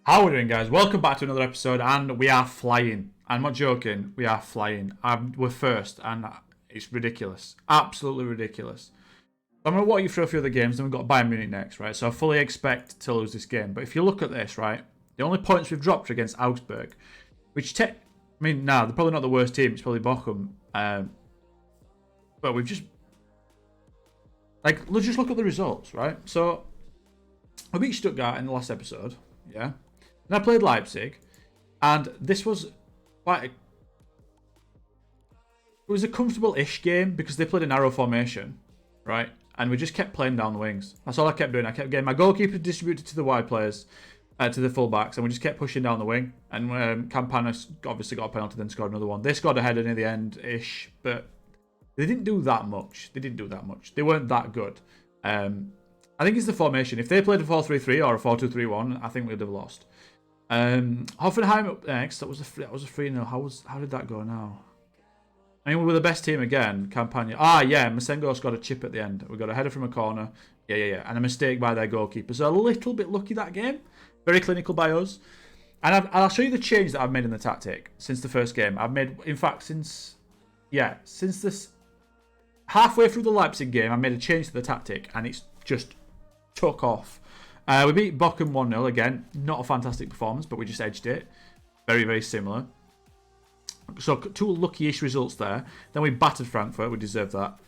How are we doing, guys? Welcome back to another episode, and we are flying. I'm not joking, we are flying. We're first, and it's ridiculous. Absolutely ridiculous. I'm going to walk you through a few of the games, then we've got Bayern Munich next, right? So I fully expect to lose this game. But if you look at this, right, the only points we've dropped are against Augsburg, which, they're probably not the worst team. It's probably Bochum. But we've just... let's just look at the results, right? So, we beat Stuttgart in the last episode, yeah? And I played Leipzig, and this was it was a comfortable-ish game because they played a narrow formation, right? And we just kept playing down the wings. That's all I kept doing. I kept getting my goalkeeper distributed to the wide players, to the fullbacks, and we just kept pushing down the wing. And Campana obviously got a penalty, then scored another one. They scored a header near the end-ish, but they didn't do that much. They weren't that good. I think it's the formation. If they played a 4-3-3 or a 4-2-3-1, I think we'd have lost. Hoffenheim up next. That was a 3-0. How did that go now? I mean, we were the best team again. Campagna. Masengo got a chip at the end. We got a header from a corner. Yeah. And a mistake by their goalkeeper. So a little bit lucky that game. Very clinical by us. And I'll show you the change that I've made in the tactic since the first game. I've made, in fact, since this halfway through the Leipzig game, I made a change to the tactic, and it's just took off. We beat Bochum 1-0 again. Not a fantastic performance, but we just edged it. Very, very similar. So two lucky-ish results there. Then we battered Frankfurt. We deserved that.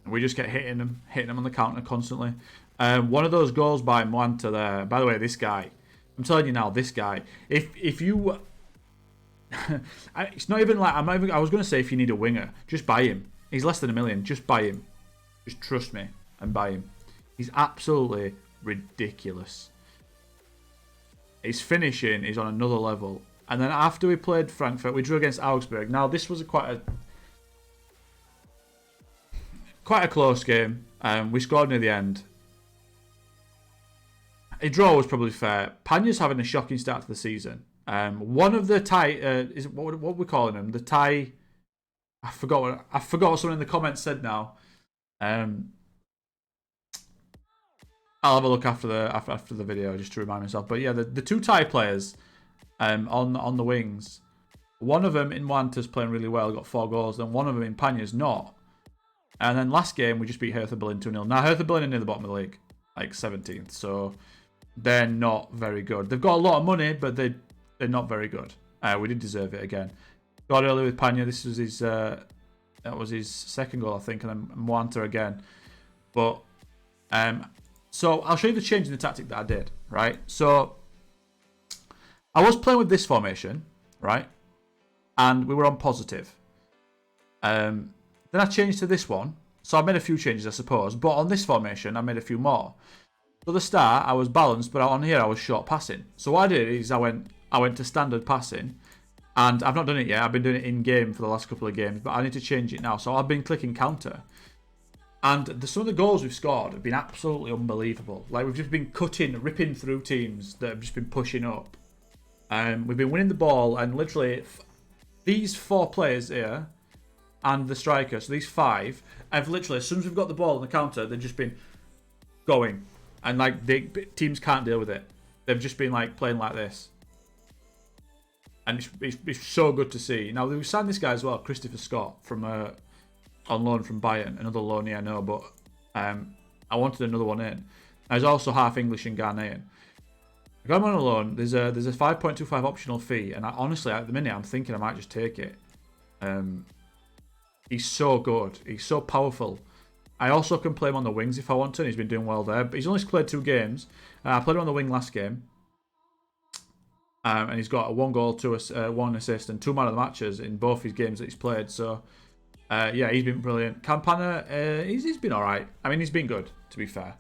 We just get hitting them on the counter constantly. One of those goals by Mwanta there. By the way, this guy. I'm telling you now, this guy. If you... it's not even like... I was going to say if you need a winger, just buy him. He's less than $1 million. Just buy him. Just trust me and buy him. He's absolutely ridiculous. His finishing is on another level. And then after we played Frankfurt, we drew against Augsburg. Now, this was quite a close game. We scored near the end. A draw was probably fair. Panya's having a shocking start to the season. One of the what we're calling them? The tie... I forgot what someone in the comments said now. I'll have a look after the video just to remind myself. But yeah, the two Thai players on the wings, one of them in Wanta's playing really well, got 4 goals, and one of them in Panya's not. And then last game we just beat Hertha Berlin 2-0. Now Hertha Berlin are near the bottom of the league, like 17th, so they're not very good. They've got a lot of money, but they're not very good. We did deserve it again. Got early with Panya. This was his that was his second goal, I think, and then Mwanta again. But so I'll show you the change in the tactic that I did, right? So I was playing with this formation, right? And we were on positive. Then I changed to this one. So I made a few changes, I suppose. But on this formation, I made a few more. So at the start, I was balanced, but on here, I was short passing. So what I did is I went to standard passing. And I've not done it yet. I've been doing it in-game for the last couple of games. But I need to change it now. So I've been clicking counter. And some of the goals we've scored have been absolutely unbelievable. Like, we've just been ripping through teams that have just been pushing up. We've been winning the ball, and literally these 4 players here and the striker, so these 5, have literally, as soon as we've got the ball on the counter, they've just been going. And like, teams can't deal with it. They've just been like playing like this. And it's so good to see. Now, we signed this guy as well, Christopher Scott, from on loan from Bayern, another loanee I know, but I wanted another one in. He's also half English and Ghanaian. I got him on a loan. There's a 5.25 optional fee, and honestly, at the minute, I'm thinking I might just take it. He's so good. He's so powerful. I also can play him on the wings if I want to, and he's been doing well there. But he's only played 2 games. I played him on the wing last game. And he's got 1 goal, 1 assist, and 2 man of the matches in both his games that he's played. So, yeah, he's been brilliant. Campana, he's been all right. I mean, he's been good, to be fair.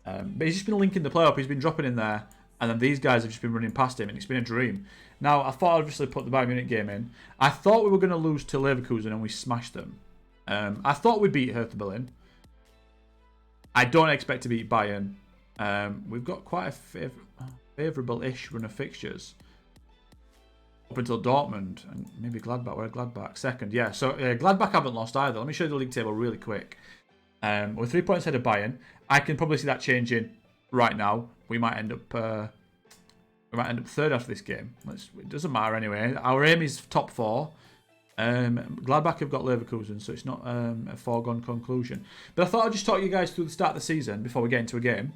But he's just been linking the play up. He's been dropping in there. And then these guys have just been running past him, and it's been a dream. Now, I thought I'd obviously put the Bayern Munich game in. I thought we were going to lose to Leverkusen, and we smashed them. I thought we'd beat Hertha Berlin. I don't expect to beat Bayern. We've got quite a favourable-ish run of fixtures. Up until Dortmund, and maybe Gladbach. We're Gladbach second. Yeah, so Gladbach haven't lost either. Let me show you the league table really quick. We're 3 points ahead of Bayern. I can probably see that changing right now, we might end up third after this game. It doesn't matter anyway. Our aim is top 4. Gladbach have got Leverkusen, so it's not a foregone conclusion. But I thought I'd just talk you guys through the start of the season before we get into a game.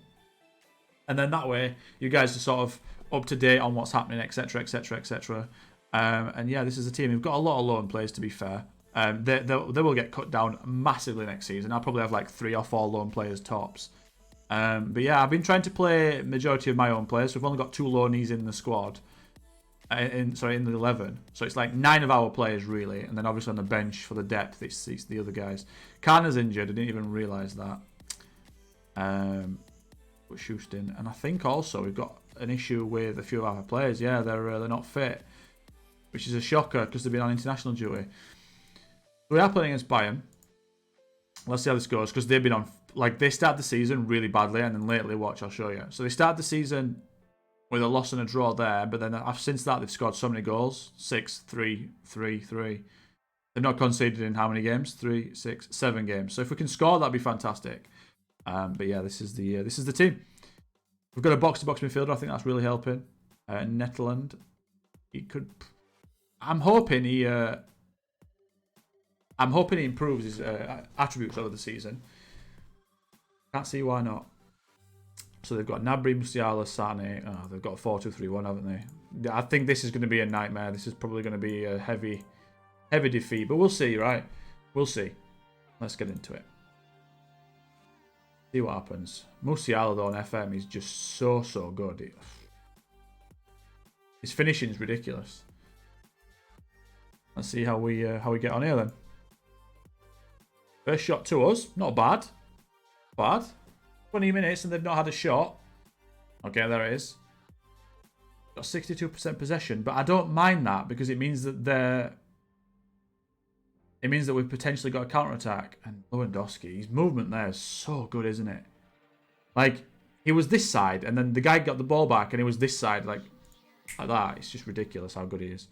And then that way, you guys are sort of up to date on what's happening, etc, etc, etc. And yeah, this is a team who've got a lot of loan players, to be fair. They will get cut down massively next season. I'll probably have like 3 or 4 loan players tops. But yeah, I've been trying to play majority of my own players. So we've only got 2 loanees in the squad. In the 11. So it's like 9 of our players really. And then obviously on the bench for the depth, it's the other guys. Karna's injured. I didn't even realise that. But Schustin. And I think also we've got an issue with a few of our players. Yeah, they're not fit. Which is a shocker because they've been on international duty. We are playing against Bayern. Let's see how this goes because they've been on... Like, they started the season really badly and then lately, watch, I'll show you. So they started the season with a loss and a draw there, but then since that they've scored so many goals. 6, 3, 3, 3. They've not conceded in how many games? 3, 6, 7 games. So if we can score, that'd be fantastic. But yeah, this is the team. We've got a box-to-box midfielder. I think that's really helping. Netherland. He could... I'm hoping he improves his attributes over the season. Can't see why not. So they've got Gnabry, Musiala, Sane. Oh, they've got 4-2-3-1, haven't they? I think this is going to be a nightmare. This is probably going to be a heavy defeat. But we'll see, right? We'll see. Let's get into it. See what happens. Musiala, though, on FM is just so good. His finishing is ridiculous. Let's see how we get on here then. First shot to us. Not bad. 20 minutes and they've not had a shot. Okay, there it is. Got 62% possession, but I don't mind that because it means that we've potentially got a counter-attack. And Lewandowski, his movement there is so good, isn't it? Like, he was this side and then the guy got the ball back and he was this side, like that. It's just ridiculous how good he is.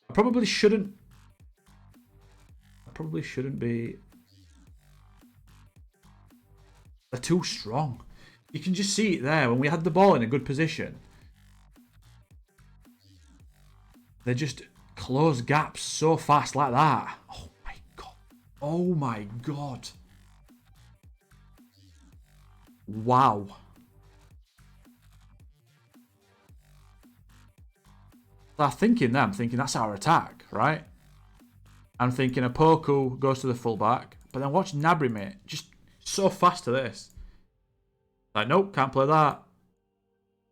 I probably shouldn't be... They're too strong. You can just see it there. When we had the ball in a good position, they just close gaps so fast like that. Oh my god. Oh my god. Wow. I'm thinking that's our attack, right? I'm thinking Apoku goes to the fullback, but then watch Gnabry, mate. Just so fast to this. Like, nope, can't play that.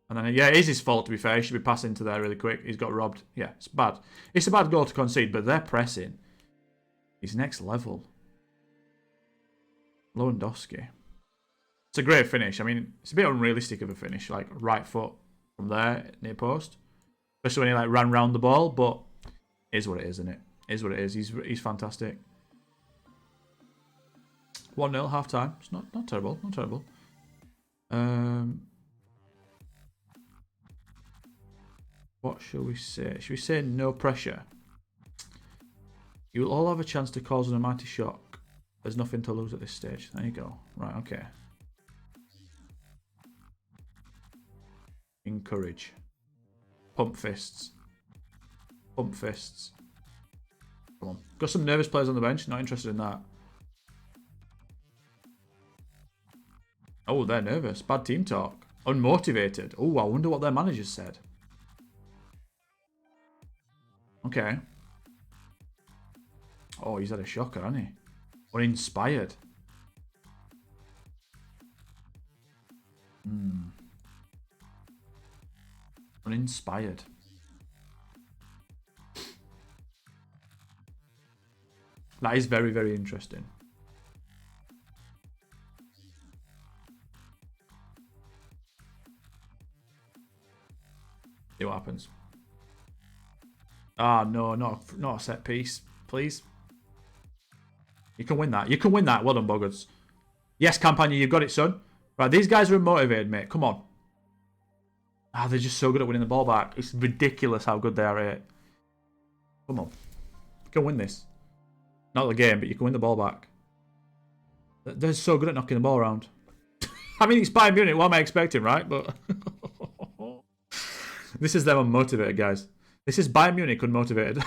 And then, yeah, it is his fault, to be fair. He should be passing to there really quick. He's got robbed. Yeah, it's bad. It's a bad goal to concede, but their pressing is next level. Lewandowski. It's a great finish. I mean, it's a bit unrealistic of a finish, like right foot from there, near post. Especially when he like ran round the ball, but it is what it is, isn't it? It is what it is. He's fantastic. 1-0, half time. It's not terrible. Not terrible. What shall we say? Should we say no pressure? You will all have a chance to cause an almighty shock. There's nothing to lose at this stage. There you go. Right, okay. Encourage. Pump fists. Pump fists. Come on. Got some nervous players on the bench. Not interested in that. Oh, they're nervous. Bad team talk. Unmotivated. Oh, I wonder what their managers said. Okay. Oh, he's had a shocker, hasn't he? Uninspired. Uninspired. That is very, very interesting. See what happens. Ah, no, not a set piece, please. You can win that. You can win that. Well done, Boggarts. Yes, Campagna, you've got it, son. Right, these guys are motivated, mate. Come on. Ah, they're just so good at winning the ball back. It's ridiculous how good they are at it. Come on. You can win this. Not the game, but you can win the ball back. They're so good at knocking the ball around. I mean, it's Bayern Munich. What am I expecting, right? But this is them unmotivated, guys. This is Bayern Munich unmotivated.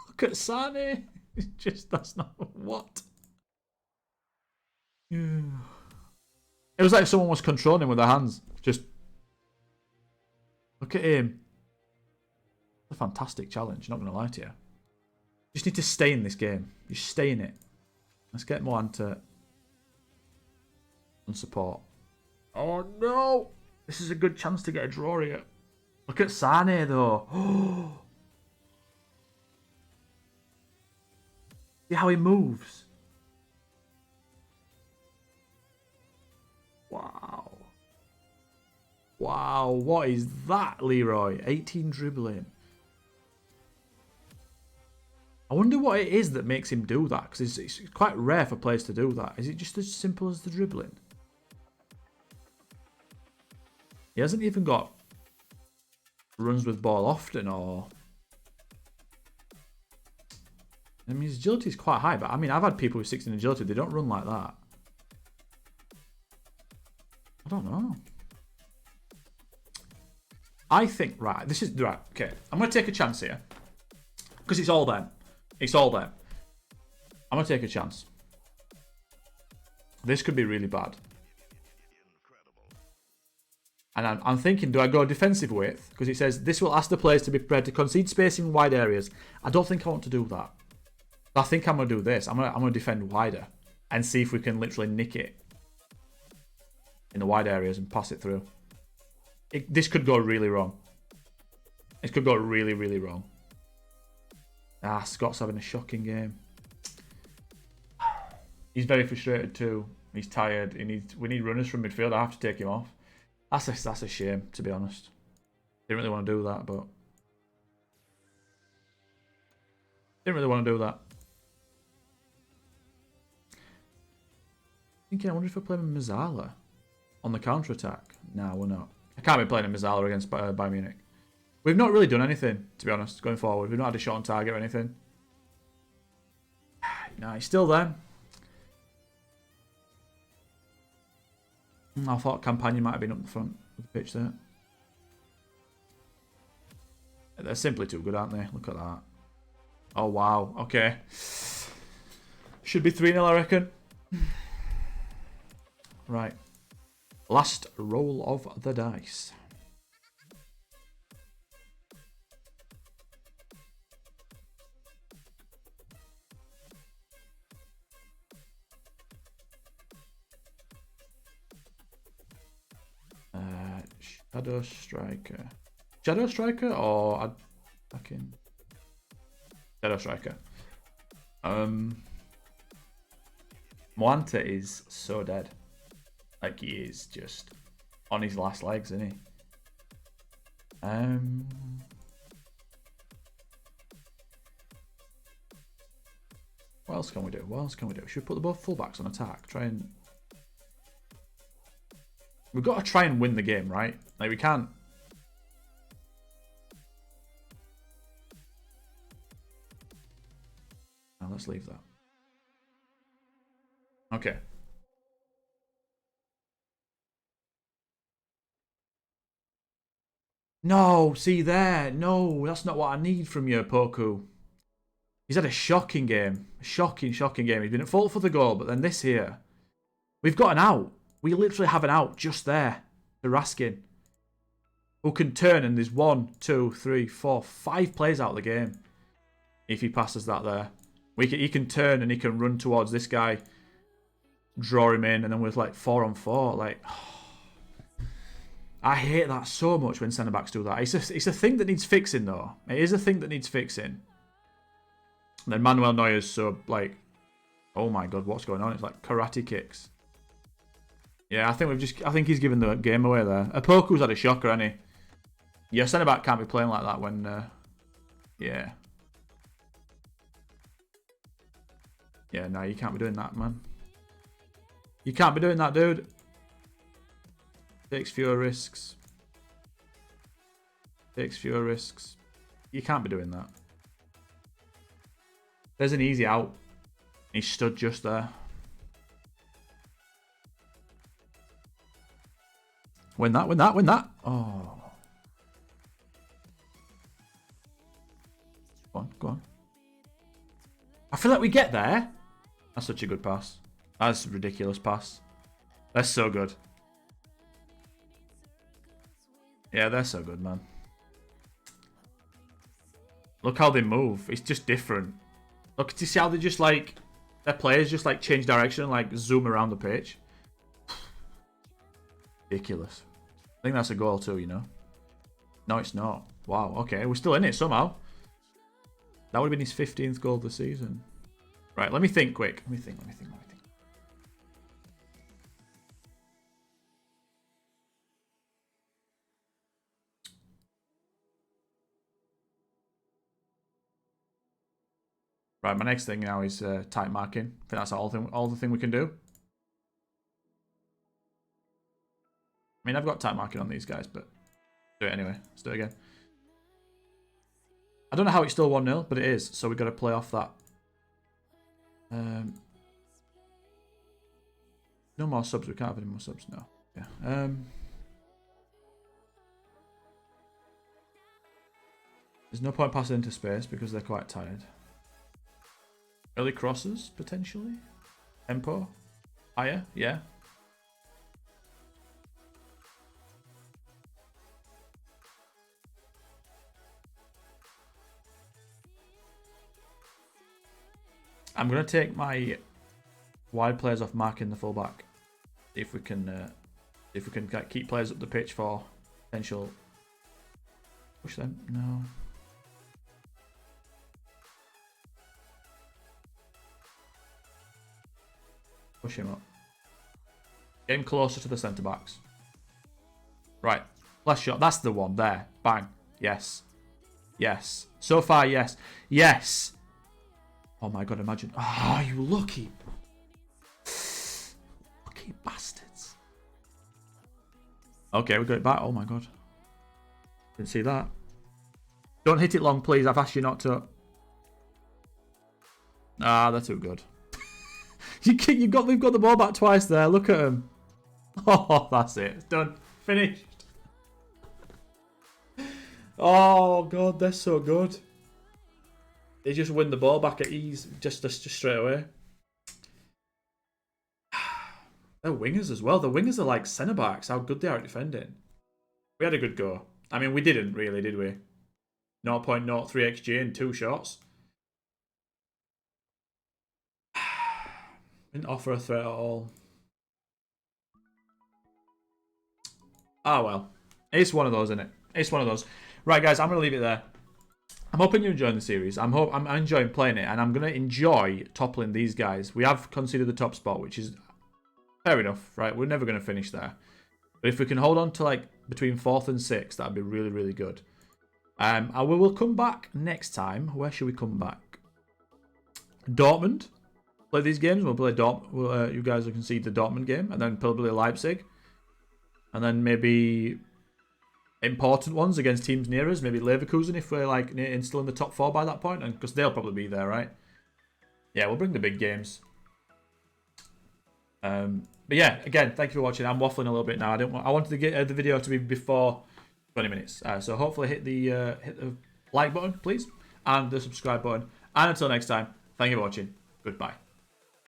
Look at Sane. It's just, that's not what. Yeah. It was like someone was controlling him with their hands. Just look at him. It's a fantastic challenge, not going to lie to you. You just need to stay in this game. You stay in it. Let's get more into support. Oh no! This is a good chance to get a draw here. Look at Sane though. See how he moves. Wow. Wow, what is that, Leroy? 18 dribbling. I wonder what it is that makes him do that, because it's quite rare for players to do that. Is it just as simple as the dribbling? He hasn't even got runs with ball often, or... I mean, his agility is quite high, but I mean, I've had people with 16 agility, they don't run like that. I don't know. I think, right, this is, right, okay. I'm going to take a chance here. Because it's all them. It's all them. I'm going to take a chance. This could be really bad. And I'm thinking, do I go defensive width? Because it says, this will ask the players to be prepared to concede space in wide areas. I don't think I want to do that. I think I'm going to do this. I'm going to defend wider. And see if we can literally nick it in the wide areas and pass it through. This could go really wrong. This could go really, really wrong. Ah, Scott's having a shocking game. He's very frustrated too. He's tired. We need runners from midfield. I have to take him off. That's a shame, to be honest. Didn't really want to do that, but didn't really want to do that. Thinking, I wonder if we're playing Mazzala on the counter attack. Nah, we're not. I can't be playing a Mazzala against Bayern Munich. We've not really done anything, to be honest, going forward. We've not had a shot on target or anything. Nah, he's still there. I thought Campagna might have been up the front of the pitch there. They're simply too good, aren't they? Look at that. Oh, wow. Okay. Should be 3-0, I reckon. Right. Last roll of the dice. Shadow Striker. Shadow Striker or fucking Shadow Striker. Moanta is so dead. Like, he is just on his last legs, isn't he? What else can we do? What else can we do? Should we put the both fullbacks on attack? Try and... We've got to try and win the game, right? Like, we can't... Now, let's leave that. Okay. No, see there. No, that's not what I need from you, Poku. He's had a shocking game. A shocking game. He's been at fault for the goal, but then this here. We've got an out. We literally have an out just there to Raskin, who can turn, and there's 1, 2, 3, 4, 5 players out of the game. If he passes that there. He can turn and he can run towards this guy, draw him in, and then with like 4-on-4. Like, I hate that so much when centre-backs do that. It's a thing that needs fixing, though. It is a thing that needs fixing. And then Manuel Neuer's so, like, oh my god, what's going on? It's like karate kicks. Yeah, I think he's given the game away there. Apoku's had a shocker, hasn't he? Yeah, centre-back can't be playing like that when, yeah. Yeah, no, you can't be doing that, man. You can't be doing that, dude. Takes fewer risks. Takes fewer risks. You can't be doing that. There's an easy out. He stood just there. Win that, win that, win that. Oh. Go on, go on. I feel like we get there. That's such a good pass. That's a ridiculous pass. That's so good. Yeah, they're so good, man. Look how they move. It's just different. Look, do you see how they just like... Their players just like change direction and like zoom around the pitch? Ridiculous. I think that's a goal too, you know? No, it's not. Wow, okay. We're still in it somehow. That would have been his 15th goal of the season. Right, let me think quick. Let me think. Right, my next thing now is tight marking. I think that's all the thing we can do. I mean, I've got tight marking on these guys, but do it anyway. Let's do it again. I don't know how it's still 1-0, but it is. So we've got to play off that. No more subs. We can't have any more subs now. Yeah. There's no point passing into space because they're quite tired. Early crosses, potentially? Tempo? Higher? Yeah. I'm going to take my wide players off marking the fullback. If we can keep players up the pitch for potential... Push them? No. Push him up. Get him closer to the centre-backs. Right. Last shot. That's the one. There. Bang. Yes. Yes. So far, yes. Yes! Oh my god, imagine. Oh, you lucky. Lucky bastards. Okay, we got it back. Oh my god. Didn't see that. Don't hit it long, please. I've asked you not to. Ah, they're too good. We've got the ball back twice there. Look at them. Oh, that's it. It's done. Finished. Oh, God. They're so good. They just win the ball back at ease. Just straight away. They're wingers as well. The wingers are like centre-backs. How good they are at defending. We had a good go. I mean, we didn't really, did we? 0.03 XG in 2 shots. Didn't offer a threat at all. Ah, well. It's one of those, isn't it? It's one of those. Right, guys, I'm going to leave it there. I'm hoping you're enjoying the series. I'm enjoying playing it, and I'm going to enjoy toppling these guys. We have conceded the top spot, which is fair enough, right? We're never going to finish there. But if we can hold on to, like, between 4th and 6th, that'd be really, really good. And we will come back next time. Where should we come back? Dortmund. Play these games. We'll play Dortmund. You guys will concede the Dortmund game, and then probably Leipzig, and then maybe important ones against teams near us. Maybe Leverkusen if we're like still in the top 4 by that point, and because they'll probably be there, right? Yeah, we'll bring the big games. But yeah, again, thank you for watching. I'm waffling a little bit now. I wanted to get the video to be before 20 minutes. So hopefully hit the like button, please, and the subscribe button. And until next time, thank you for watching. Goodbye.